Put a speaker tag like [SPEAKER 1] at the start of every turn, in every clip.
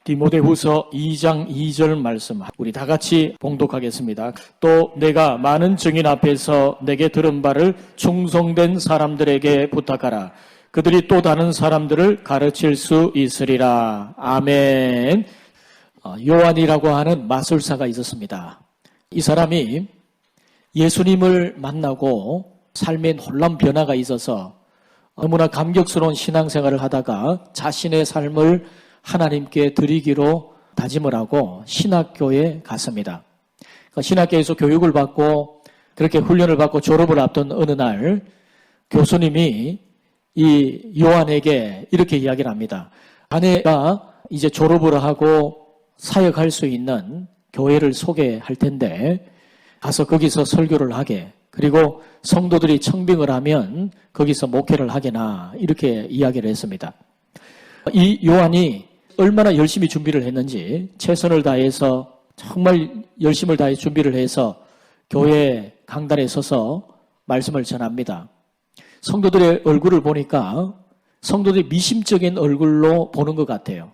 [SPEAKER 1] 디모데후서 2장 2절 말씀 우리 다 같이 봉독하겠습니다. 또 내가 많은 증인 앞에서 내게 들은 바를 충성된 사람들에게 부탁하라. 그들이 또 다른 사람들을 가르칠 수 있으리라. 아멘. 요한이라고 하는 마술사가 있었습니다. 이 사람이 예수님을 만나고 삶에 놀라운 변화가 있어서 너무나 감격스러운 신앙생활을 하다가 자신의 삶을 하나님께 드리기로 다짐을 하고 신학교에 갔습니다. 신학교에서 교육을 받고 그렇게 훈련을 받고 졸업을 앞둔 어느 날 교수님이 이 요한에게 이렇게 이야기를 합니다. 자네가 이제 졸업을 하고 사역할 수 있는 교회를 소개할 텐데 가서 거기서 설교를 하게, 그리고 성도들이 청빙을 하면 거기서 목회를 하게나, 이렇게 이야기를 했습니다. 이 요한이 얼마나 열심히 준비를 했는지 최선을 다해서 정말 열심을 다해 준비를 해서 교회 강단에 서서 말씀을 전합니다. 성도들의 얼굴을 보니까 성도들이 미심적인 얼굴로 보는 것 같아요.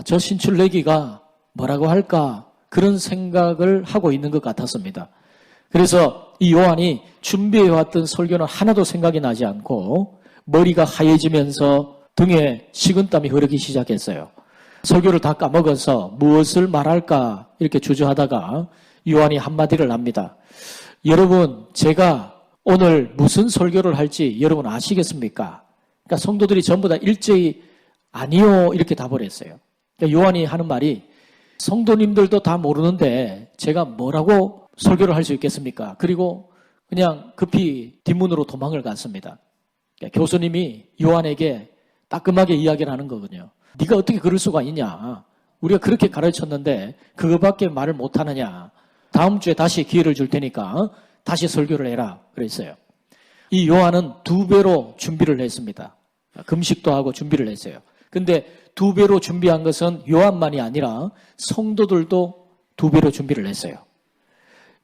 [SPEAKER 1] 저 신출내기가 뭐라고 할까, 그런 생각을 하고 있는 것 같았습니다. 그래서 이 요한이 준비해왔던 설교는 하나도 생각이 나지 않고 머리가 하얘지면서 등에 식은땀이 흐르기 시작했어요. 설교를 다 까먹어서 무엇을 말할까 이렇게 주저하다가 요한이 한마디를 합니다. 여러분, 제가 오늘 무슨 설교를 할지 여러분 아시겠습니까? 그러니까 성도들이 전부 다 일제히 아니요 이렇게 답을 했어요. 그러니까 요한이 하는 말이, 성도님들도 다 모르는데 제가 뭐라고 설교를 할 수 있겠습니까? 그리고 그냥 급히 뒷문으로 도망을 갔습니다. 그러니까 교수님이 요한에게 따끔하게 이야기를 하는 거거든요. 네가 어떻게 그럴 수가 있냐? 우리가 그렇게 가르쳤는데 그거밖에 말을 못하느냐? 다음 주에 다시 기회를 줄 테니까 다시 설교를 해라 그랬어요. 이 요한은 2배로 준비를 했습니다. 금식도 하고 준비를 했어요. 근데 2배로 준비한 것은 요한만이 아니라 성도들도 2배로 준비를 했어요.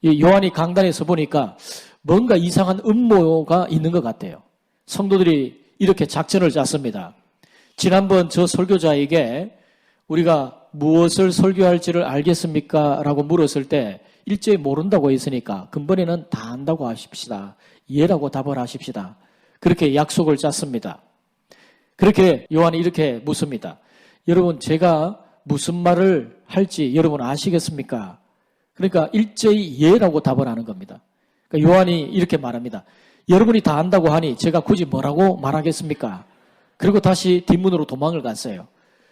[SPEAKER 1] 이 요한이 강단에서 보니까 뭔가 이상한 음모가 있는 것 같아요. 성도들이 이렇게 작전을 짰습니다. 지난번 저 설교자에게 우리가 무엇을 설교할지를 알겠습니까? 라고 물었을 때 일제히 모른다고 했으니까 근본에는 다 안다고 하십시다. 예라고 답을 하십시다. 그렇게 약속을 짰습니다. 그렇게 요한이 이렇게 묻습니다. 여러분, 제가 무슨 말을 할지 여러분 아시겠습니까? 그러니까 일제히 예라고 답을 하는 겁니다. 그러니까 요한이 이렇게 말합니다. 여러분이 다 안다고 하니 제가 굳이 뭐라고 말하겠습니까? 그리고 다시 뒷문으로 도망을 갔어요.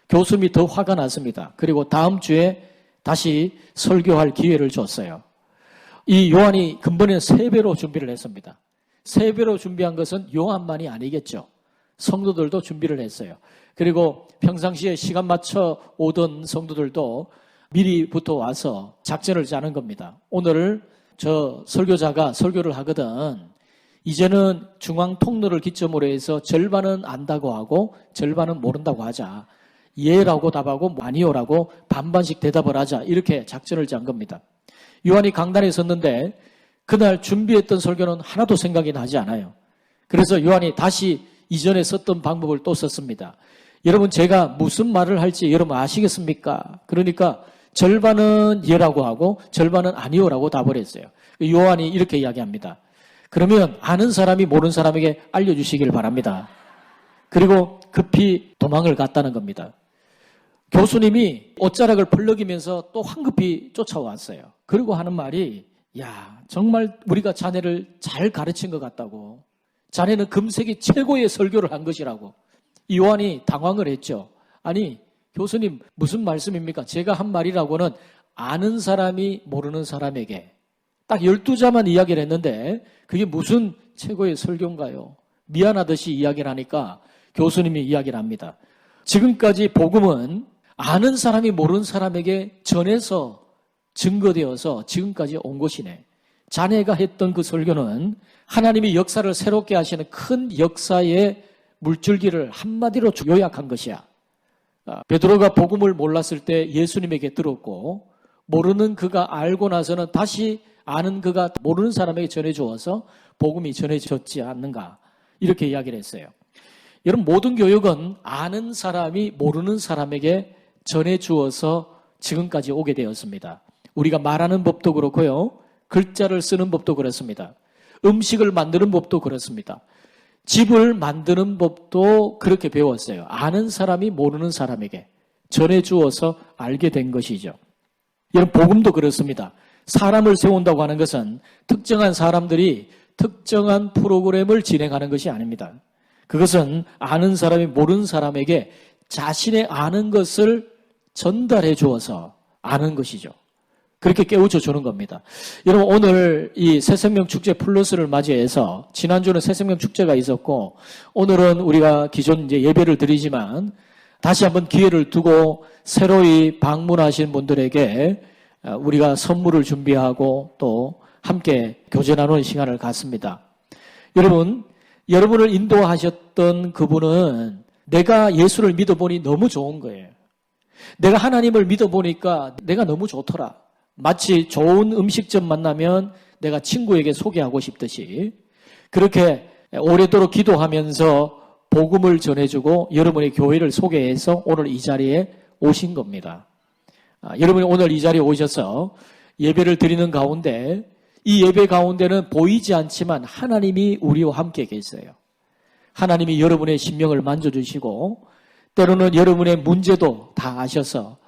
[SPEAKER 1] 교수님이 더 화가 났습니다. 그리고 다음 주에 다시 설교할 기회를 줬어요. 이 요한이 근본에는 3배로 준비를 했습니다. 3배로 준비한 것은 요한만이 아니겠죠. 성도들도 준비를 했어요. 그리고 평상시에 시간 맞춰 오던 성도들도 미리부터 와서 작전을 짜는 겁니다. 오늘 저 설교자가 설교를 하거든. 이제는 중앙 통로를 기점으로 해서 절반은 안다고 하고 절반은 모른다고 하자. 예라고 답하고 아니요라고 반반씩 대답을 하자. 이렇게 작전을 짠 겁니다. 요한이 강단에 섰는데 그날 준비했던 설교는 하나도 생각이 나지 않아요. 그래서 요한이 다시 이전에 썼던 방법을 또 썼습니다. 여러분, 제가 무슨 말을 할지 여러분 아시겠습니까? 그러니까 절반은 예라고 하고 절반은 아니요라고 답을 했어요. 요한이 이렇게 이야기합니다. 그러면 아는 사람이 모르는 사람에게 알려주시길 바랍니다. 그리고 급히 도망을 갔다는 겁니다. 교수님이 옷자락을 벌럭이면서 또 황급히 쫓아왔어요. 그리고 하는 말이, 야, 정말 우리가 자네를 잘 가르친 것 같다고. 자네는 금세기 최고의 설교를 한 것이라고. 이 요한이 당황을 했죠. 아니, 교수님 무슨 말씀입니까? 제가 한 말이라고는 아는 사람이 모르는 사람에게 딱 12자만 이야기를 했는데 그게 무슨 최고의 설교인가요? 미안하듯이 이야기를 하니까 교수님이 이야기를 합니다. 지금까지 복음은 아는 사람이 모르는 사람에게 전해서 증거되어서 지금까지 온 것이네. 자네가 했던 그 설교는 하나님이 역사를 새롭게 하시는 큰 역사의 물줄기를 한마디로 요약한 것이야. 베드로가 복음을 몰랐을 때 예수님에게 들었고 모르는 그가 알고 나서는 다시 아는 그가 모르는 사람에게 전해주어서 복음이 전해졌지 않는가, 이렇게 이야기를 했어요. 여러분, 모든 교육은 아는 사람이 모르는 사람에게 전해주어서 지금까지 오게 되었습니다. 우리가 말하는 법도 그렇고요. 글자를 쓰는 법도 그렇습니다. 음식을 만드는 법도 그렇습니다. 집을 만드는 법도 그렇게 배웠어요. 아는 사람이 모르는 사람에게 전해주어서 알게 된 것이죠. 여러분, 복음도 그렇습니다. 사람을 세운다고 하는 것은 특정한 사람들이 특정한 프로그램을 진행하는 것이 아닙니다. 그것은 아는 사람이 모르는 사람에게 자신의 아는 것을 전달해 주어서 아는 것이죠. 그렇게 깨우쳐 주는 겁니다. 여러분, 오늘 이 새생명 축제 플러스를 맞이해서 지난주는 새생명 축제가 있었고 오늘은 우리가 기존 이제 예배를 드리지만 다시 한번 기회를 두고 새로이 방문하신 분들에게 우리가 선물을 준비하고 또 함께 교제 나누는 시간을 갖습니다. 여러분, 여러분을 인도하셨던 그분은 내가 예수를 믿어보니 너무 좋은 거예요. 내가 하나님을 믿어보니까 내가 너무 좋더라. 마치 좋은 음식점 만나면 내가 친구에게 소개하고 싶듯이 그렇게 오래도록 기도하면서 복음을 전해주고 여러분의 교회를 소개해서 오늘 이 자리에 오신 겁니다. 여러분이 오늘 이 자리에 오셔서 예배를 드리는 가운데 이 예배 가운데는 보이지 않지만 하나님이 우리와 함께 계세요. 하나님이 여러분의 심령을 만져주시고 때로는 여러분의 문제도 다 아셔서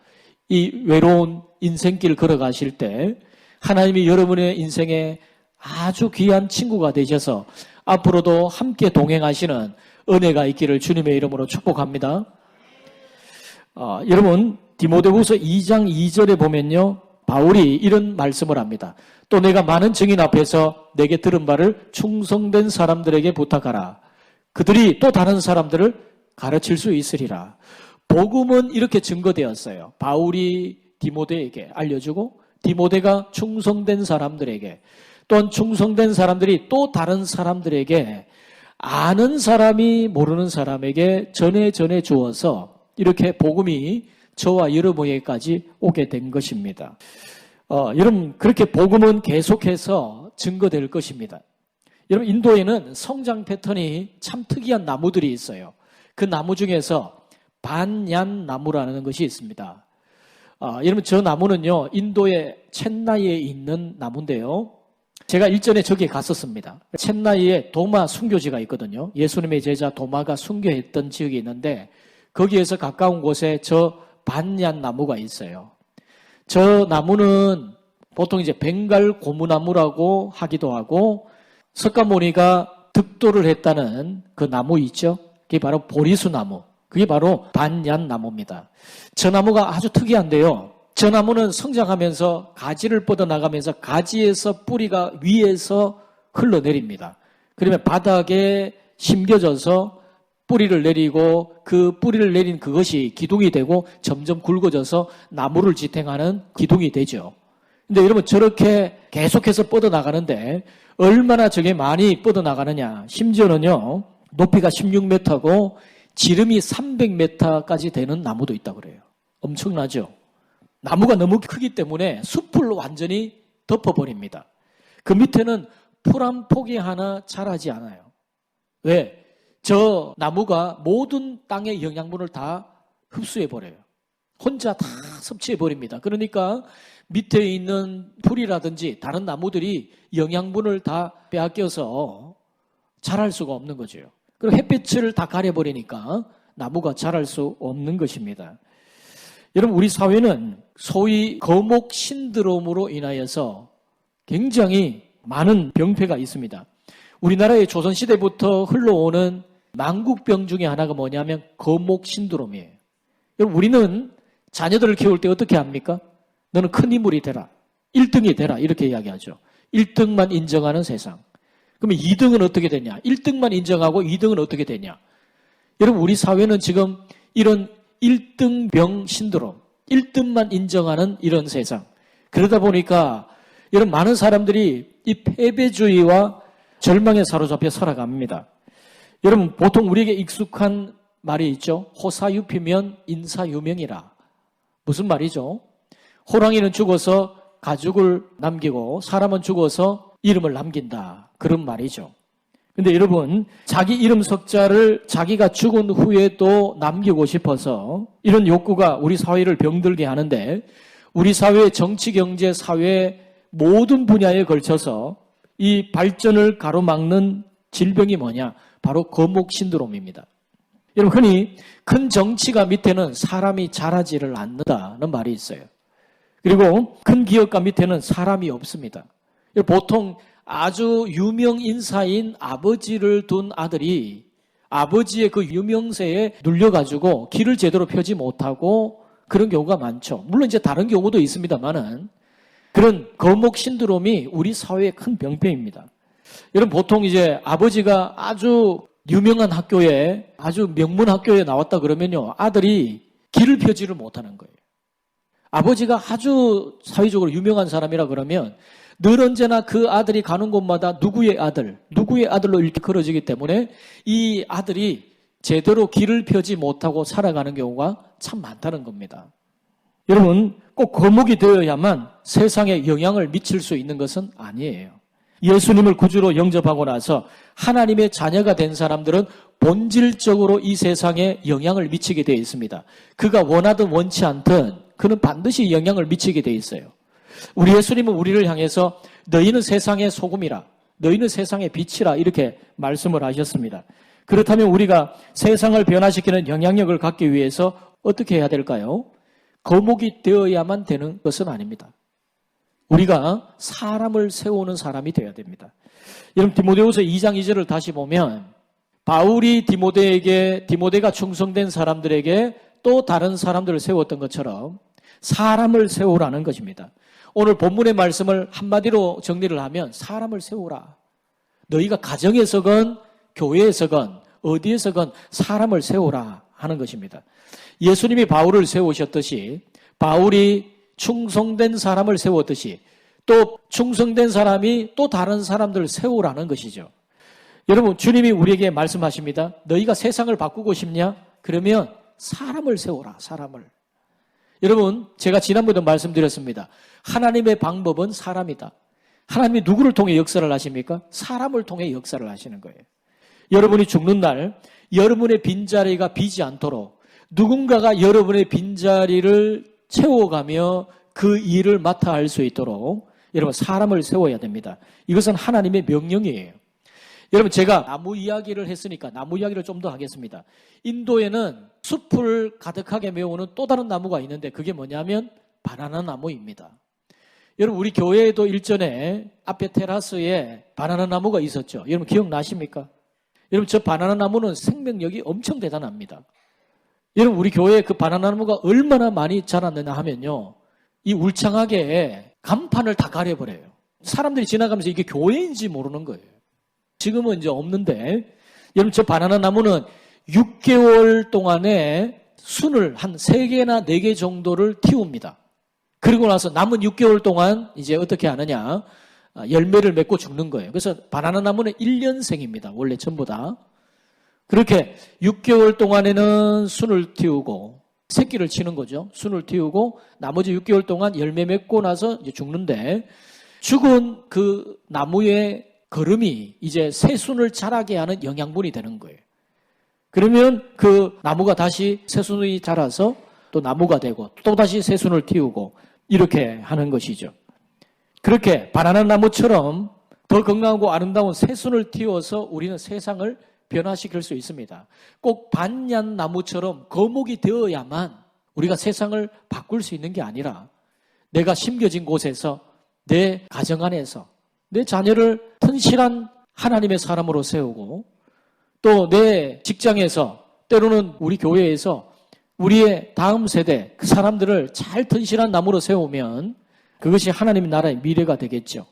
[SPEAKER 1] 이 외로운 인생길 걸어가실 때 하나님이 여러분의 인생에 아주 귀한 친구가 되셔서 앞으로도 함께 동행하시는 은혜가 있기를 주님의 이름으로 축복합니다. 여러분, 디모데후서 2장 2절에 보면요, 바울이 이런 말씀을 합니다. 또 내가 많은 증인 앞에서 내게 들은 바를 충성된 사람들에게 부탁하라. 그들이 또 다른 사람들을 가르칠 수 있으리라. 복음은 이렇게 증거되었어요. 바울이 디모데에게 알려주고 디모데가 충성된 사람들에게 또한 충성된 사람들이 또 다른 사람들에게 아는 사람이 모르는 사람에게 전해 주어서 이렇게 복음이 저와 여러분에게까지 오게 된 것입니다. 여러분, 그렇게 복음은 계속해서 증거될 것입니다. 여러분, 인도에는 성장 패턴이 참 특이한 나무들이 있어요. 그 나무 중에서 반얀 나무라는 것이 있습니다. 여러분, 저 나무는요, 인도의 첸나이에 있는 나무인데요. 제가 일전에 저기에 갔었습니다. 첸나이에 도마 순교지가 있거든요. 예수님의 제자 도마가 순교했던 지역이 있는데 거기에서 가까운 곳에 저 반얀 나무가 있어요. 저 나무는 보통 이제 벵갈 고무나무라고 하기도 하고 석가모니가 득도를 했다는 그 나무 있죠? 그게 바로 보리수 나무. 그게 바로 반얀 나무입니다. 저 나무가 아주 특이한데요. 저 나무는 성장하면서 가지를 뻗어나가면서 가지에서 뿌리가 위에서 흘러내립니다. 그러면 바닥에 심겨져서 뿌리를 내리고 그 뿌리를 내린 그것이 기둥이 되고 점점 굵어져서 나무를 지탱하는 기둥이 되죠. 근데 여러분, 저렇게 계속해서 뻗어나가는데 얼마나 저게 많이 뻗어나가느냐. 심지어는요, 높이가 16m고 지름이 300m까지 되는 나무도 있다고 그래요. 엄청나죠? 나무가 너무 크기 때문에 숲을 완전히 덮어버립니다. 그 밑에는 풀 한 포기 하나 자라지 않아요. 왜? 저 나무가 모든 땅의 영양분을 다 흡수해버려요. 혼자 다 섭취해버립니다. 그러니까 밑에 있는 풀이라든지 다른 나무들이 영양분을 다 빼앗겨서 자랄 수가 없는 거죠. 그리고 햇빛을 다 가려버리니까 나무가 자랄 수 없는 것입니다. 여러분, 우리 사회는 소위 거목 신드롬으로 인하여서 굉장히 많은 병폐가 있습니다. 우리나라의 조선시대부터 흘러오는 망국병 중에 하나가 뭐냐면 거목 신드롬이에요. 여러분, 우리는 자녀들을 키울 때 어떻게 합니까? 너는 큰 인물이 되라. 1등이 되라. 이렇게 이야기하죠. 1등만 인정하는 세상. 그러면 2등은 어떻게 되냐? 1등만 인정하고 2등은 어떻게 되냐? 여러분, 우리 사회는 지금 이런 1등병 신드롬, 1등만 인정하는 이런 세상. 그러다 보니까 여러분, 많은 사람들이 이 패배주의와 절망에 사로잡혀 살아갑니다. 여러분, 보통 우리에게 익숙한 말이 있죠. 호사유피면 인사유명이라. 무슨 말이죠? 호랑이는 죽어서 가죽을 남기고 사람은 죽어서 이름을 남긴다. 그런 말이죠. 근데 여러분, 자기 이름 석자를 자기가 죽은 후에도 남기고 싶어서 이런 욕구가 우리 사회를 병들게 하는데, 우리 사회 정치, 경제, 사회 모든 분야에 걸쳐서 이 발전을 가로막는 질병이 뭐냐? 바로 거목 신드롬입니다. 여러분, 흔히 큰 정치가 밑에는 사람이 자라지를 않는다는 말이 있어요. 그리고 큰 기업가 밑에는 사람이 없습니다. 보통 아주 유명 인사인 아버지를 둔 아들이 아버지의 그 유명세에 눌려가지고 길을 제대로 펴지 못하고 그런 경우가 많죠. 물론 이제 다른 경우도 있습니다만은 그런 거목 신드롬이 우리 사회의 큰 병폐입니다. 여러분, 보통 이제 아버지가 아주 유명한 학교에, 아주 명문 학교에 나왔다 그러면요, 아들이 길을 펴지를 못하는 거예요. 아버지가 아주 사회적으로 유명한 사람이라 그러면 늘 언제나 그 아들이 가는 곳마다 누구의 아들로 이렇게 걸어지기 때문에 이 아들이 제대로 길을 펴지 못하고 살아가는 경우가 참 많다는 겁니다. 여러분, 꼭 거목이 되어야만 세상에 영향을 미칠 수 있는 것은 아니에요. 예수님을 구주로 영접하고 나서 하나님의 자녀가 된 사람들은 본질적으로 이 세상에 영향을 미치게 되어 있습니다. 그가 원하든 원치 않든 그는 반드시 영향을 미치게 되어 있어요. 우리 예수님은 우리를 향해서 너희는 세상의 소금이라, 너희는 세상의 빛이라 이렇게 말씀을 하셨습니다. 그렇다면 우리가 세상을 변화시키는 영향력을 갖기 위해서 어떻게 해야 될까요? 거목이 되어야만 되는 것은 아닙니다. 우리가 사람을 세우는 사람이 되어야 됩니다. 여러분, 디모데후서 2장 2절을 다시 보면 바울이 디모데가 충성된 사람들에게 또 다른 사람들을 세웠던 것처럼 사람을 세우라는 것입니다. 오늘 본문의 말씀을 한마디로 정리를 하면 사람을 세우라. 너희가 가정에서건 교회에서건 어디에서건 사람을 세우라 하는 것입니다. 예수님이 바울을 세우셨듯이 바울이 충성된 사람을 세웠듯이 또 충성된 사람이 또 다른 사람들을 세우라는 것이죠. 여러분, 주님이 우리에게 말씀하십니다. 너희가 세상을 바꾸고 싶냐? 그러면 사람을 세우라, 사람을. 여러분, 제가 지난번에도 말씀드렸습니다. 하나님의 방법은 사람이다. 하나님이 누구를 통해 역사를 하십니까? 사람을 통해 역사를 하시는 거예요. 여러분이 죽는 날 여러분의 빈자리가 비지 않도록 누군가가 여러분의 빈자리를 채워가며 그 일을 맡아 할 수 있도록 여러분 사람을 세워야 됩니다. 이것은 하나님의 명령이에요. 여러분, 제가 나무 이야기를 했으니까 나무 이야기를 좀 더 하겠습니다. 인도에는 숲을 가득하게 메우는 또 다른 나무가 있는데 그게 뭐냐면 바나나 나무입니다. 여러분, 우리 교회에도 일전에 앞에 테라스에 바나나 나무가 있었죠. 여러분 기억나십니까? 여러분, 저 바나나 나무는 생명력이 엄청 대단합니다. 여러분, 우리 교회에 그 바나나 나무가 얼마나 많이 자랐느냐 하면요, 이 울창하게 간판을 다 가려버려요. 사람들이 지나가면서 이게 교회인지 모르는 거예요. 지금은 이제 없는데, 여러분, 저 바나나 나무는 6개월 동안에 순을 한 3개나 4개 정도를 틔웁니다. 그리고 나서 남은 6개월 동안 이제 어떻게 하느냐, 열매를 맺고 죽는 거예요. 그래서 바나나 나무는 1년생입니다. 원래 전부 다. 그렇게 6개월 동안에는 순을 틔우고 새끼를 치는 거죠. 순을 틔우고 나머지 6개월 동안 열매 맺고 나서 이제 죽는데, 죽은 그 나무의 거름이 이제 새 순을 자라게 하는 영양분이 되는 거예요. 그러면 그 나무가 다시 새 순이 자라서 또 나무가 되고 또 다시 새 순을 틔우고 이렇게 하는 것이죠. 그렇게 바나나 나무처럼 더 건강하고 아름다운 새 순을 틔워서 우리는 세상을 변화시킬 수 있습니다. 꼭 반얀 나무처럼 거목이 되어야만 우리가 세상을 바꿀 수 있는 게 아니라 내가 심겨진 곳에서 내 가정 안에서 내 자녀를 튼실한 하나님의 사람으로 세우고 또 내 직장에서 때로는 우리 교회에서 우리의 다음 세대 그 사람들을 잘 튼실한 나무로 세우면 그것이 하나님의 나라의 미래가 되겠죠.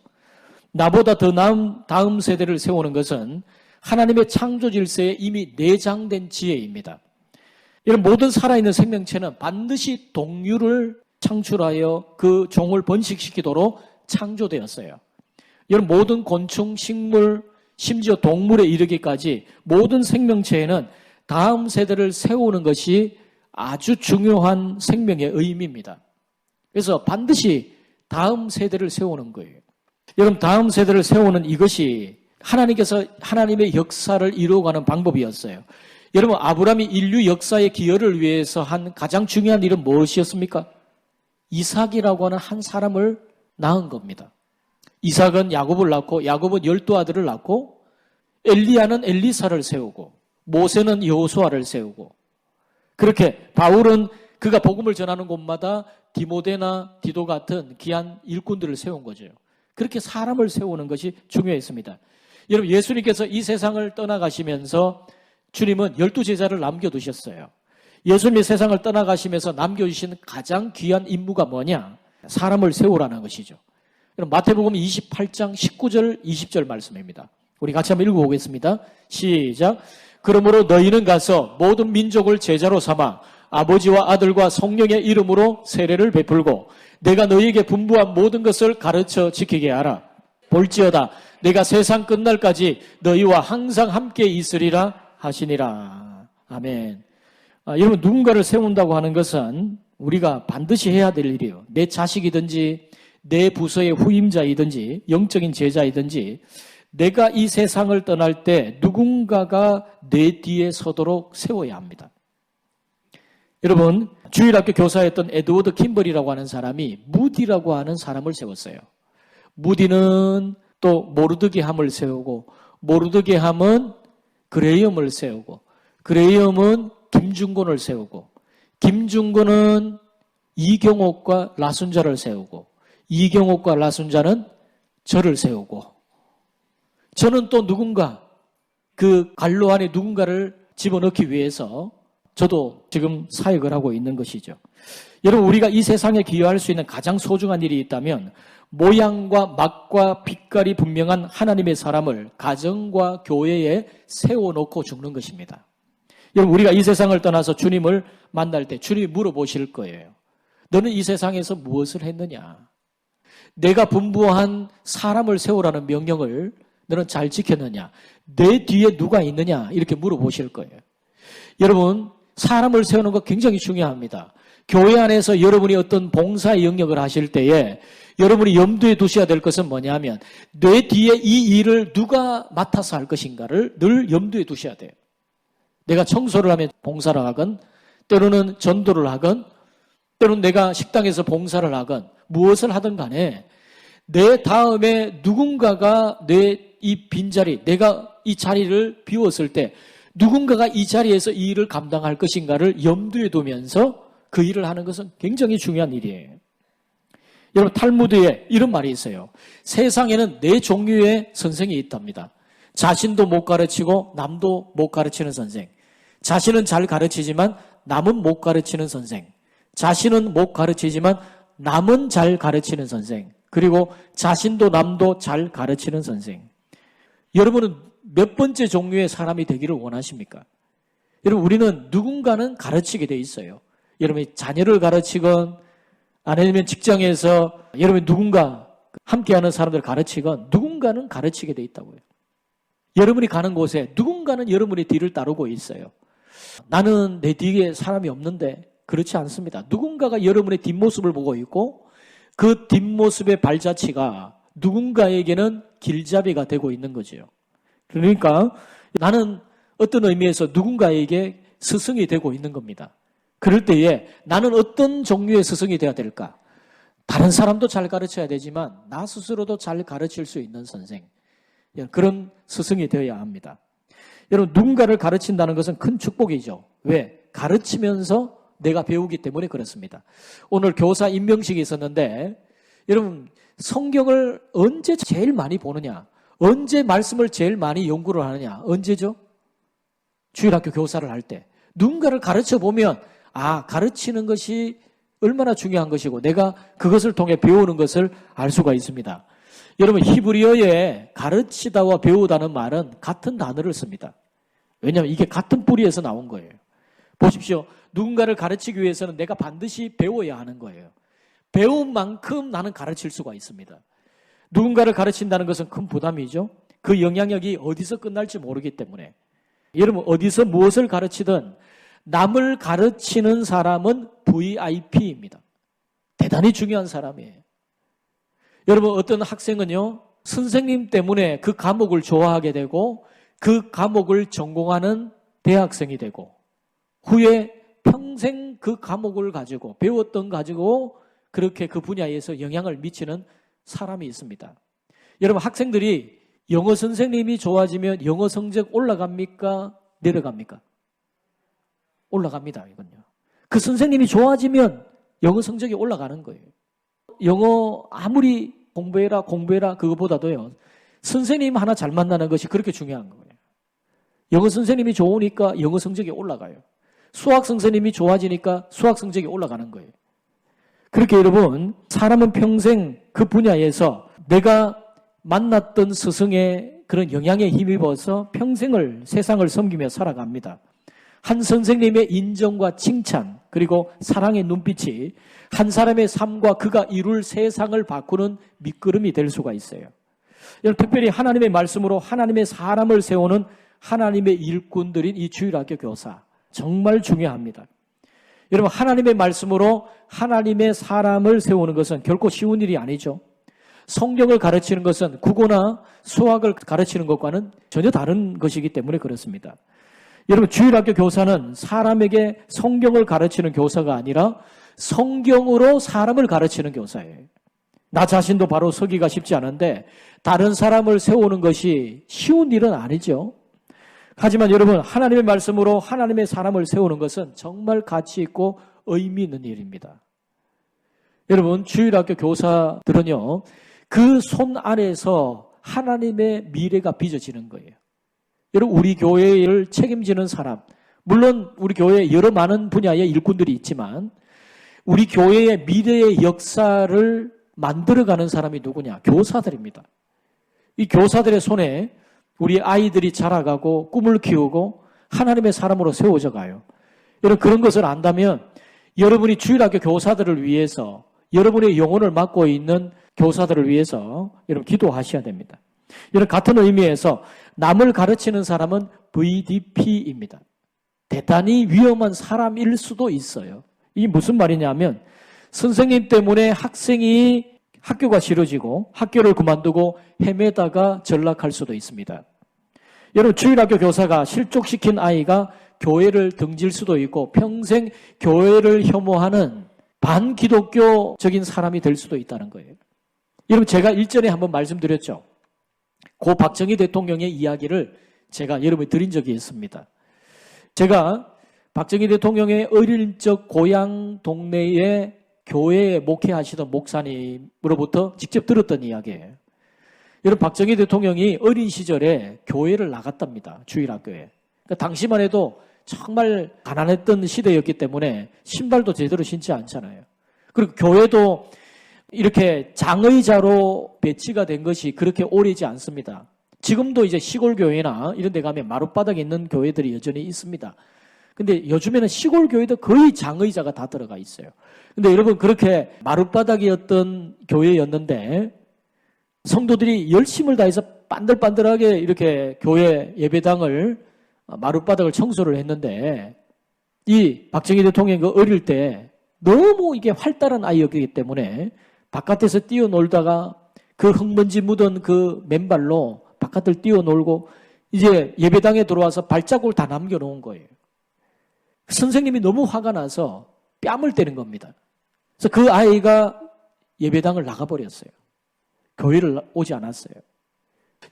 [SPEAKER 1] 나보다 더 나은 다음 세대를 세우는 것은 하나님의 창조 질서에 이미 내장된 지혜입니다. 이런 모든 살아있는 생명체는 반드시 동류를 창출하여 그 종을 번식시키도록 창조되었어요. 이런 모든 곤충, 식물, 심지어 동물에 이르기까지 모든 생명체에는 다음 세대를 세우는 것이 아주 중요한 생명의 의미입니다. 그래서 반드시 다음 세대를 세우는 거예요. 여러분, 다음 세대를 세우는 이것이 하나님께서 하나님의 역사를 이루어가는 방법이었어요. 여러분, 아브라함이 인류 역사의 기여를 위해서 한 가장 중요한 일은 무엇이었습니까? 이삭이라고 하는 한 사람을 낳은 겁니다. 이삭은 야곱을 낳고 야곱은 12아들을 낳고 엘리야는 엘리사를 세우고 모세는 여호수아를 세우고 그렇게 바울은 그가 복음을 전하는 곳마다 디모데나 디도 같은 귀한 일꾼들을 세운 거죠. 그렇게 사람을 세우는 것이 중요했습니다. 여러분, 예수님께서 이 세상을 떠나가시면서 주님은 12제자를 남겨두셨어요. 예수님이 세상을 떠나가시면서 남겨주신 가장 귀한 임무가 뭐냐? 사람을 세우라는 것이죠. 여러분, 마태복음 28장 19절 20절 말씀입니다. 우리 같이 한번 읽어보겠습니다. 시작. 그러므로 너희는 가서 모든 민족을 제자로 삼아 아버지와 아들과 성령의 이름으로 세례를 베풀고 내가 너희에게 분부한 모든 것을 가르쳐 지키게 하라. 볼지어다 내가 세상 끝날까지 너희와 항상 함께 있으리라 하시니라. 아멘. 여러분, 누군가를 세운다고 하는 것은 우리가 반드시 해야 될 일이에요. 내 자식이든지 내 부서의 후임자이든지 영적인 제자이든지 내가 이 세상을 떠날 때 누군가가 내 뒤에 서도록 세워야 합니다. 여러분, 주일학교 교사였던 에드워드 킴벌이라고 하는 사람이 무디라고 하는 사람을 세웠어요. 무디는 또 모르드게함을 세우고 모르드게함은 그레이엄을 세우고 그레이엄은 김중곤을 세우고 김중곤은 이경옥과 라순자를 세우고 이경옥과 라순자는 저를 세우고 저는 또 누군가 그 관로 안에 누군가를 집어넣기 위해서 저도 지금 사역을 하고 있는 것이죠. 여러분, 우리가 이 세상에 기여할 수 있는 가장 소중한 일이 있다면 모양과 맛과 빛깔이 분명한 하나님의 사람을 가정과 교회에 세워놓고 죽는 것입니다. 여러분, 우리가 이 세상을 떠나서 주님을 만날 때 주님이 물어보실 거예요. 너는 이 세상에서 무엇을 했느냐? 내가 분부한 사람을 세우라는 명령을 너는 잘 지켰느냐? 내 뒤에 누가 있느냐? 이렇게 물어보실 거예요. 여러분, 사람을 세우는 거 굉장히 중요합니다. 교회 안에서 여러분이 어떤 봉사의 영역을 하실 때에 여러분이 염두에 두셔야 될 것은 뭐냐면 내 뒤에 이 일을 누가 맡아서 할 것인가를 늘 염두에 두셔야 돼요. 내가 청소를 하면 봉사를 하건 때로는 전도를 하건 때로는 내가 식당에서 봉사를 하건 무엇을 하든 간에 내 다음에 누군가가 내 이 빈자리, 내가 이 자리를 비웠을 때 누군가가 이 자리에서 이 일을 감당할 것인가를 염두에 두면서 그 일을 하는 것은 굉장히 중요한 일이에요. 여러분, 탈무드에 이런 말이 있어요. 세상에는 네 종류의 선생이 있답니다. 자신도 못 가르치고 남도 못 가르치는 선생. 자신은 잘 가르치지만 남은 못 가르치는 선생. 자신은 못 가르치지만 남은 잘 가르치는 선생. 그리고 자신도 남도 잘 가르치는 선생. 여러분은 몇 번째 종류의 사람이 되기를 원하십니까? 여러분, 우리는 누군가는 가르치게 돼 있어요. 여러분이 자녀를 가르치건 아니면 직장에서 여러분이 누군가 함께하는 사람들을 가르치건 누군가는 가르치게 돼 있다고요. 여러분이 가는 곳에 누군가는 여러분의 뒤를 따르고 있어요. 나는 내 뒤에 사람이 없는데 그렇지 않습니다. 누군가가 여러분의 뒷모습을 보고 있고 그 뒷모습의 발자취가 누군가에게는 길잡이가 되고 있는 거죠. 그러니까 나는 어떤 의미에서 누군가에게 스승이 되고 있는 겁니다. 그럴 때에 나는 어떤 종류의 스승이 되어야 될까? 다른 사람도 잘 가르쳐야 되지만 나 스스로도 잘 가르칠 수 있는 선생. 그런 스승이 되어야 합니다. 여러분, 누군가를 가르친다는 것은 큰 축복이죠. 왜? 가르치면서 내가 배우기 때문에 그렇습니다. 오늘 교사 임명식이 있었는데 여러분, 성경을 언제 제일 많이 보느냐? 언제 말씀을 제일 많이 연구를 하느냐? 언제죠? 주일학교 교사를 할 때. 누군가를 가르쳐 보면 가르치는 것이 얼마나 중요한 것이고 내가 그것을 통해 배우는 것을 알 수가 있습니다. 여러분, 히브리어에 가르치다와 배우다는 말은 같은 단어를 씁니다. 왜냐하면 이게 같은 뿌리에서 나온 거예요. 보십시오. 누군가를 가르치기 위해서는 내가 반드시 배워야 하는 거예요. 배운 만큼 나는 가르칠 수가 있습니다. 누군가를 가르친다는 것은 큰 부담이죠. 그 영향력이 어디서 끝날지 모르기 때문에. 여러분, 어디서 무엇을 가르치든 남을 가르치는 사람은 VIP입니다. 대단히 중요한 사람이에요. 여러분, 어떤 학생은요, 선생님 때문에 그 과목을 좋아하게 되고 그 과목을 전공하는 대학생이 되고 후에 평생 그 과목을 가지고 배웠던 가지고 그렇게 그 분야에서 영향을 미치는 사람이 있습니다. 여러분 학생들이 영어 선생님이 좋아지면 영어 성적 올라갑니까? 내려갑니까? 올라갑니다. 이건요. 그 선생님이 좋아지면 영어 성적이 올라가는 거예요. 영어 아무리 공부해라 그거보다도요. 선생님 하나 잘 만나는 것이 그렇게 중요한 거예요. 영어 선생님이 좋으니까 영어 성적이 올라가요. 수학 선생님이 좋아지니까 수학 성적이 올라가는 거예요. 그렇게 여러분 사람은 평생 그 분야에서 내가 만났던 스승의 그런 영향에 힘입어서 평생을 세상을 섬기며 살아갑니다. 한 선생님의 인정과 칭찬 그리고 사랑의 눈빛이 한 사람의 삶과 그가 이룰 세상을 바꾸는 밑거름이 될 수가 있어요. 특별히 하나님의 말씀으로 하나님의 사람을 세우는 하나님의 일꾼들인 이 주일학교 교사 정말 중요합니다. 여러분 하나님의 말씀으로 하나님의 사람을 세우는 것은 결코 쉬운 일이 아니죠. 성경을 가르치는 것은 국어나 수학을 가르치는 것과는 전혀 다른 것이기 때문에 그렇습니다. 여러분 주일학교 교사는 사람에게 성경을 가르치는 교사가 아니라 성경으로 사람을 가르치는 교사예요. 나 자신도 바로 서기가 쉽지 않은데 다른 사람을 세우는 것이 쉬운 일은 아니죠. 하지만 여러분 하나님의 말씀으로 하나님의 사람을 세우는 것은 정말 가치 있고 의미 있는 일입니다. 여러분 주일학교 교사들은요 그 손 안에서 하나님의 미래가 빚어지는 거예요. 여러분 우리 교회를 책임지는 사람 물론 우리 교회에 여러 많은 분야의 일꾼들이 있지만 우리 교회의 미래의 역사를 만들어가는 사람이 누구냐? 교사들입니다. 이 교사들의 손에 우리 아이들이 자라가고 꿈을 키우고 하나님의 사람으로 세워져 가요. 여러분 그런 것을 안다면 여러분이 주일학교 교사들을 위해서 여러분의 영혼을 맡고 있는 교사들을 위해서 여러분 기도하셔야 됩니다. 여러분 같은 의미에서 남을 가르치는 사람은 VDP입니다. 대단히 위험한 사람일 수도 있어요. 이게 무슨 말이냐면 선생님 때문에 학생이 학교가 싫어지고 학교를 그만두고 헤매다가 전락할 수도 있습니다. 여러분 주일학교 교사가 실족시킨 아이가 교회를 등질 수도 있고 평생 교회를 혐오하는 반기독교적인 사람이 될 수도 있다는 거예요. 여러분 제가 일전에 한번 말씀드렸죠. 고 박정희 대통령의 이야기를 제가 여러분에 드린 적이 있습니다. 제가 박정희 대통령의 어릴 적 고향 동네에 교회에 목회하시던 목사님으로부터 직접 들었던 이야기예요. 여러분 박정희 대통령이 어린 시절에 교회를 나갔답니다. 주일학교에. 그러니까 당시만 해도 정말 가난했던 시대였기 때문에 신발도 제대로 신지 않잖아요. 그리고 교회도 이렇게 장의자로 배치가 된 것이 그렇게 오래지 않습니다. 지금도 이제 시골 교회나 이런 데 가면 마룻바닥에 있는 교회들이 여전히 있습니다. 근데 요즘에는 시골 교회도 거의 장의자가 다 들어가 있어요. 근데 여러분 그렇게 마룻바닥이었던 교회였는데 성도들이 열심을 다해서 반들반들하게 이렇게 교회 예배당을 마룻바닥을 청소를 했는데 이 박정희 대통령이 어릴 때 너무 이게 활달한 아이였기 때문에 바깥에서 뛰어놀다가 그 흙먼지 묻은 그 맨발로 바깥을 뛰어놀고 이제 예배당에 들어와서 발자국을 다 남겨놓은 거예요. 선생님이 너무 화가 나서 뺨을 때린 겁니다. 그래서 그 아이가 예배당을 나가버렸어요. 교회를 오지 않았어요.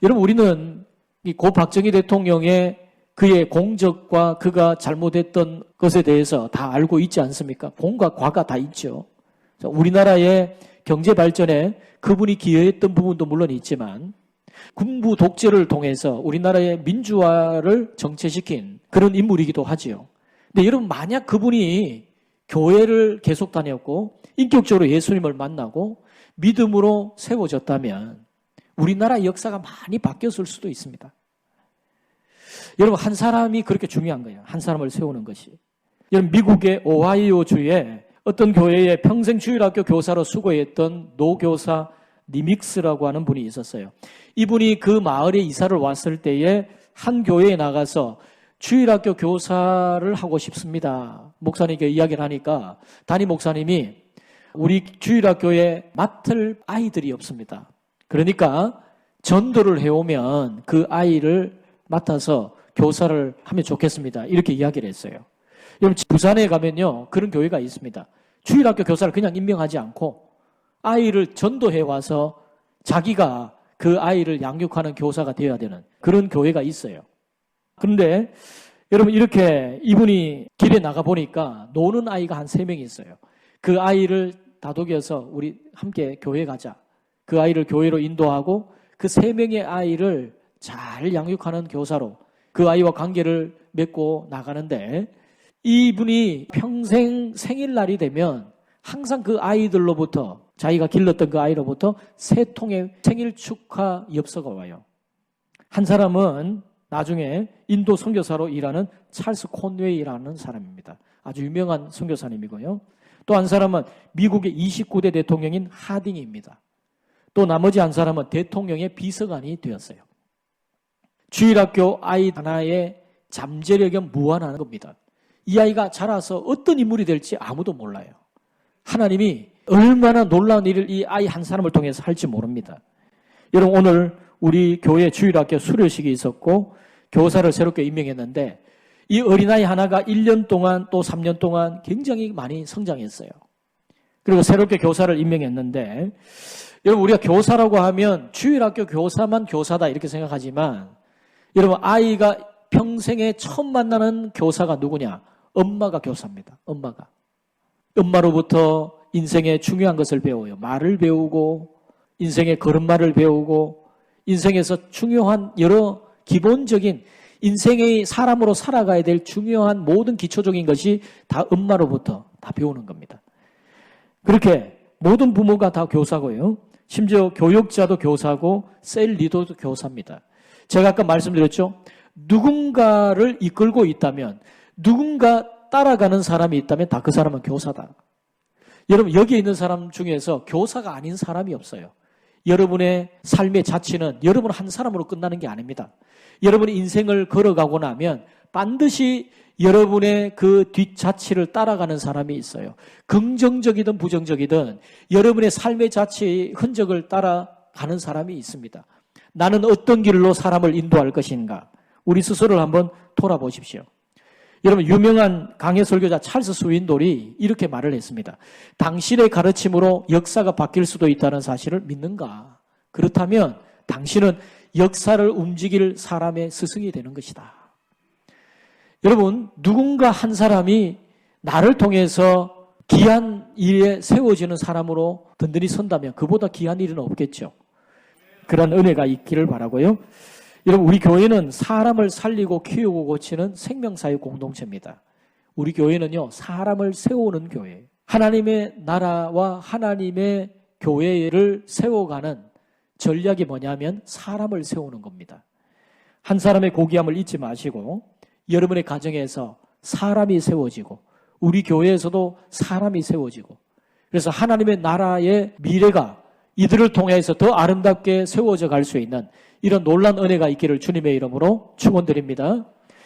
[SPEAKER 1] 여러분 우리는 이 고 박정희 대통령의 그의 공적과 그가 잘못했던 것에 대해서 다 알고 있지 않습니까? 공과 과가 다 있죠. 우리나라의 경제 발전에 그분이 기여했던 부분도 물론 있지만 군부 독재를 통해서 우리나라의 민주화를 정체시킨 그런 인물이기도 하지요. 근데 여러분 만약 그분이 교회를 계속 다녔고 인격적으로 예수님을 만나고 믿음으로 세워졌다면 우리나라 역사가 많이 바뀌었을 수도 있습니다. 여러분 한 사람이 그렇게 중요한 거예요. 한 사람을 세우는 것이. 여러분 미국의 오하이오주에 어떤 교회에 평생 주일학교 교사로 수고했던 노교사 니믹스라고 하는 분이 있었어요. 이분이 그 마을에 이사를 왔을 때에 한 교회에 나가서 주일학교 교사를 하고 싶습니다. 목사님께 이야기를 하니까 담임 목사님이 우리 주일학교에 맡을 아이들이 없습니다. 그러니까 전도를 해오면 그 아이를 맡아서 교사를 하면 좋겠습니다. 이렇게 이야기를 했어요. 여러분, 부산에 가면요, 그런 교회가 있습니다. 주일학교 교사를 그냥 임명하지 않고 아이를 전도해 와서 자기가 그 아이를 양육하는 교사가 되어야 되는 그런 교회가 있어요. 그런데 여러분, 이렇게 이분이 길에 나가 보니까 노는 아이가 한 3명이 있어요. 그 아이를 다독여서 우리 함께 교회 가자. 그 아이를 교회로 인도하고 그 3명의 아이를 잘 양육하는 교사로 그 아이와 관계를 맺고 나가는데, 이분이 평생 생일날이 되면 항상 그 아이들로부터, 자기가 길렀던 그 아이로부터 3통의 생일 축하 엽서가 와요. 한 사람은 나중에 인도 선교사로 일하는 찰스 콘웨이라는 사람입니다. 아주 유명한 선교사님이고요. 또 한 사람은 미국의 29대 대통령인 하딩입니다. 또 나머지 한 사람은 대통령의 비서관이 되었어요. 주일학교 아이 하나의 잠재력이 무한한 겁니다. 이 아이가 자라서 어떤 인물이 될지 아무도 몰라요. 하나님이 얼마나 놀라운 일을 이 아이 한 사람을 통해서 할지 모릅니다. 여러분, 오늘 우리 교회 주일학교 수료식이 있었고 교사를 새롭게 임명했는데, 이 어린아이 하나가 1년 동안 또 3년 동안 굉장히 많이 성장했어요. 그리고 새롭게 교사를 임명했는데, 여러분, 우리가 교사라고 하면 주일학교 교사만 교사다 이렇게 생각하지만, 여러분, 아이가 평생에 처음 만나는 교사가 누구냐? 엄마가 교사입니다. 엄마로부터 인생의 중요한 것을 배워요. 말을 배우고, 인생의 걸음마를 배우고, 인생에서 중요한 여러 기본적인 인생의 사람으로 살아가야 될 중요한 모든 기초적인 것이 다 엄마로부터 다 배우는 겁니다. 그렇게 모든 부모가 다 교사고요. 심지어 교육자도 교사고 셀 리더도 교사입니다. 제가 아까 말씀드렸죠. 누군가를 이끌고 있다면, 누군가 따라가는 사람이 있다면 다 그 사람은 교사다. 여러분, 여기에 있는 사람 중에서 교사가 아닌 사람이 없어요. 여러분의 삶의 자취는 여러분 한 사람으로 끝나는 게 아닙니다. 여러분이 인생을 걸어가고 나면 반드시 여러분의 그 뒷자취를 따라가는 사람이 있어요. 긍정적이든 부정적이든 여러분의 삶의 자취의 흔적을 따라가는 사람이 있습니다. 나는 어떤 길로 사람을 인도할 것인가? 우리 스스로를 한번 돌아보십시오. 여러분, 유명한 강해 설교자 찰스 스윈돌이 이렇게 말을 했습니다. 당신의 가르침으로 역사가 바뀔 수도 있다는 사실을 믿는가? 그렇다면 당신은 역사를 움직일 사람의 스승이 되는 것이다. 여러분, 누군가 한 사람이 나를 통해서 귀한 일에 세워지는 사람으로 든든히 선다면 그보다 귀한 일은 없겠죠. 그런 은혜가 있기를 바라고요. 여러분, 우리 교회는 사람을 살리고 키우고 고치는 생명사회 공동체입니다. 우리 교회는요, 사람을 세우는 교회예요. 하나님의 나라와 하나님의 교회를 세워가는 전략이 뭐냐면 사람을 세우는 겁니다. 한 사람의 고귀함을 잊지 마시고 여러분의 가정에서 사람이 세워지고 우리 교회에서도 사람이 세워지고, 그래서 하나님의 나라의 미래가 이들을 통해서 더 아름답게 세워져 갈 수 있는 이런 놀라운 은혜가 있기를 주님의 이름으로 축원드립니다.